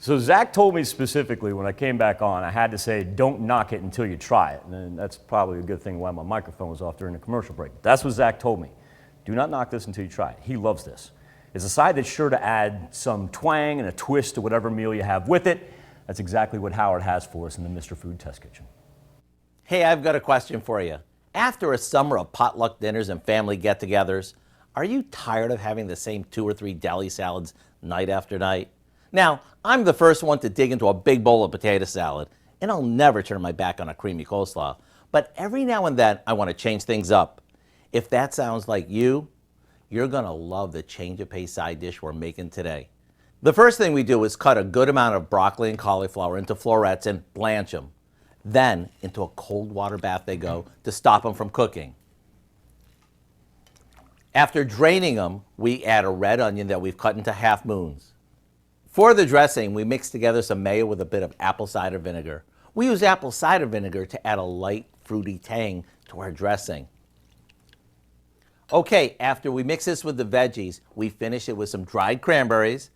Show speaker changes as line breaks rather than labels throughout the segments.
So Zach told me specifically when I came back on, I had to say, don't knock it until you try it. And that's probably a good thing why my microphone was off during the commercial break. That's what Zach told me. Do not knock this until you try it. He loves this. It's a side that's sure to add some twang and a twist to whatever meal you have with it. That's exactly what Howard has for us in the Mr. Food Test Kitchen.
Hey, I've got a question for you. After a summer of potluck dinners and family get-togethers, are you tired of having the same 2 or 3 deli salads night after night? Now, I'm the first one to dig into a big bowl of potato salad, and I'll never turn my back on a creamy coleslaw. But every now and then, I want to change things up. If that sounds like you, you're going to love the change of pace side dish we're making today. The first thing we do is cut a good amount of broccoli and cauliflower into florets and blanch them. Then, into a cold water bath they go to stop them from cooking. After draining them, we add a red onion that we've cut into half moons. For the dressing, we mix together some mayo with a bit of apple cider vinegar. We use apple cider vinegar to add a light, fruity tang to our dressing. Okay, after we mix this with the veggies, we finish it with some dried cranberries,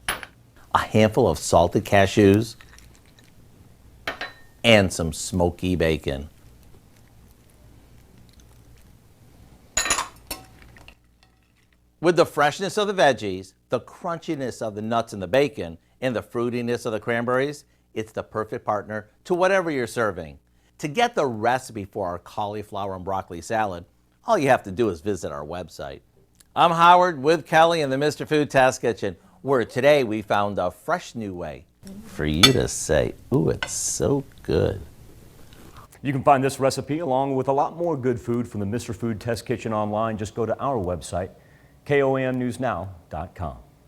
a handful of salted cashews, and some smoky bacon. With the freshness of the veggies, the crunchiness of the nuts and the bacon, and the fruitiness of the cranberries, it's the perfect partner to whatever you're serving. To get the recipe for our cauliflower and broccoli salad, all you have to do is visit our website. I'm Howard with Kelly in the Mr. Food Test Kitchen, where today we found a fresh new way for you to say, ooh, it's so good.
You can find this recipe along with a lot more good food from the Mr. Food Test Kitchen online. Just go to our website, KOAMnewsnow.com.